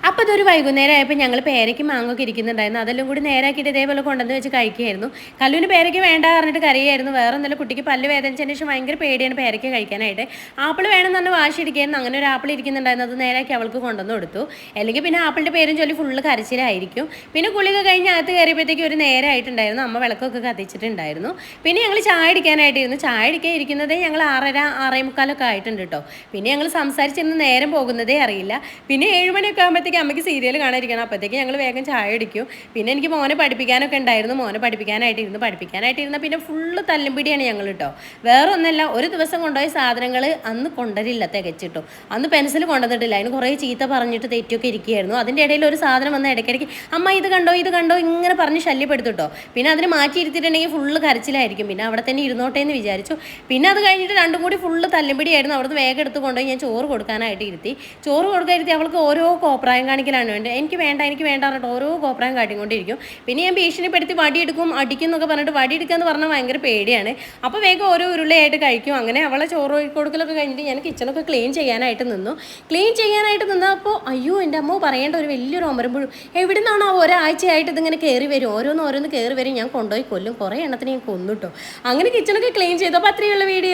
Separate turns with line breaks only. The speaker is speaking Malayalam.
അപ്പോൾ അതൊരു വൈകുന്നേരം ആയപ്പോൾ ഞങ്ങൾ പേരയ്ക്കും മാങ്ങൊക്കെ ഇരിക്കുന്നുണ്ടായിരുന്നു. അതെല്ലാം കൂടി നേരാക്കിയിട്ട് ഇതേപോലെ കൊണ്ടുവന്ന് വെച്ച് കഴിക്കുകയായിരുന്നു. കല്ലുവിന് പേരയ്ക്ക് വേണ്ട പറഞ്ഞിട്ട് കരയായിരുന്നു. വേറെ ഒന്നല്ല, കുട്ടിക്ക് പല്ല് വേദനിച്ചതിന് ശേഷം ഭയങ്കര പേടിയാണ് പേരയ്ക്ക് കഴിക്കാനായിട്ട്. ആപ്പിൾ വേണമെന്ന് പറഞ്ഞ് വാശി ഇരിക്കുകയായിരുന്നു. അങ്ങനെ ഒരു ആപ്പിൾ ഇരിക്കുന്നുണ്ടായിരുന്നു, അത് നേരാക്കി അവൾക്ക് കൊണ്ടുവന്ന് കൊടുത്തു. അല്ലെങ്കിൽ പിന്നെ ആപ്പിളിൻ്റെ പേരും ചൊല്ലി ഫുള്ള് കരച്ചിലായിരിക്കും. പിന്നെ കുളിയൊക്കെ കഴിഞ്ഞ് അകത്ത് കയറിയപ്പോഴത്തേക്ക് ഒരു നേരമായിട്ടുണ്ടായിരുന്നു. അമ്മ വിളക്കൊക്കെ കത്തിച്ചിട്ടുണ്ടായിരുന്നു. പിന്നെ ഞങ്ങൾ ചായ അടിക്കാനായിട്ടിരുന്നു. ചായ അടിക്കാൻ ഇരിക്കുന്നതേ ഞങ്ങൾ 6:30 6:45 ആയിട്ടുണ്ട് കേട്ടോ. പിന്നെ ഞങ്ങൾ സംസാരിച്ചിരുന്ന് നേരം പോകുന്നതേ അറിയില്ല. പിന്നെ 7 മണിയൊക്കെ ആകുമ്പോഴത്തേക്ക് അമ്മയ്ക്ക് സീരിയൽ കാണാതിരിക്കണം. അപ്പോഴത്തേക്ക് ഞങ്ങൾ വേഗം ചായ അടിക്കും. പിന്നെ എനിക്ക് മോനെ പഠിപ്പിക്കാനൊക്കെ ഉണ്ടായിരുന്നു. മോനെ പഠിപ്പിക്കാനായിട്ടിരുന്ന പിന്നെ ഫുള്ള് തല്ലുംപിടിയാണ് ഞങ്ങൾ കേട്ടോ. വേറെ ഒന്നല്ല, ഒരു ദിവസം കൊണ്ടുപോയ സാധനങ്ങൾ അന്ന് കൊണ്ടുവരില്ല തികച്ചിട്ടോ. അന്ന് പെൻസിൽ കൊണ്ടുവന്നിട്ടില്ല. അതിന് കുറേ ചീത്ത പറഞ്ഞിട്ട് തെറ്റൊക്കെ ഇരിക്കുകയായിരുന്നു. അതിൻ്റെ ഇടയിൽ ഒരു സാധനം വന്ന് ഇടയ്ക്കിടയ്ക്ക് അമ്മ ഇത് കണ്ടോ ഇങ്ങനെ പറഞ്ഞ് ശല്യപ്പെടുത്തുട്ടോ. പിന്നെ അതിന് മാറ്റിയിരുത്തിയിട്ടുണ്ടെങ്കിൽ ഫുള്ള് കരച്ചിലായിരിക്കും. പിന്നെ അവിടെ തന്നെ ഇരുന്നോട്ടെ എന്ന് വിചാരിച്ചു. പിന്നെ അത് കഴിഞ്ഞിട്ട് രണ്ടും കൂടി ഫുള്ള് തല്ലുംപിടിയായിരുന്നു. അവിടുന്ന് വേഗം എടുത്ത് കൊണ്ടുപോയി ഞാൻ ചോറ് കൊടുക്കാനായിട്ട് ഇരുത്തി. ചോറ് കൊടുക്കാതിരുത്തി അവൾക്ക് ഓരോ കോപ്രായം കാണിക്കലാണ് വേണ്ടത്. എനിക്ക് വേണ്ട പറഞ്ഞിട്ട് ഓരോ കോപ്രായം കാട്ടിക്കൊണ്ടിരിക്കും. പിന്നെ ഞാൻ ഭീഷണിപ്പെടുത്തി വടിയെടുക്കും അടിക്കും എന്നൊക്കെ പറഞ്ഞിട്ട് വടിയെടുക്കാന്ന് പറഞ്ഞാൽ ഭയങ്കര പേടിയാണ്. അപ്പോൾ വേഗം ഓരോ ഉരുളയായിട്ട് കഴിക്കും. അങ്ങനെ അവളെ ചോറ് കൊടുക്കലൊക്കെ കഴിഞ്ഞിട്ട് ഞാൻ കിച്ചണൊക്കെ ക്ലീൻ ചെയ്യാനായിട്ട് നിന്നപ്പോൾ അയ്യോ എൻ്റെ അമ്മ പറയേണ്ട ഒരു വലിയൊരു ഒമരമ്പുഴും എവിടെ നിന്നാണോ ഒരാഴ്ചയായിട്ട് ഇതിങ്ങനെ കയറി വരും. ഓരോന്ന് കയറി വരും. ഞാൻ കൊണ്ടുപോയി കൊല്ലും. കുറേ എണ്ണത്തിന് ഞാൻ കൊന്നിട്ടോ. അങ്ങനെ കിച്ചണൊക്കെ ക്ലീൻ ചെയ്തു. അപ്പോൾ അത്രയുള്ള വീഡിയോ.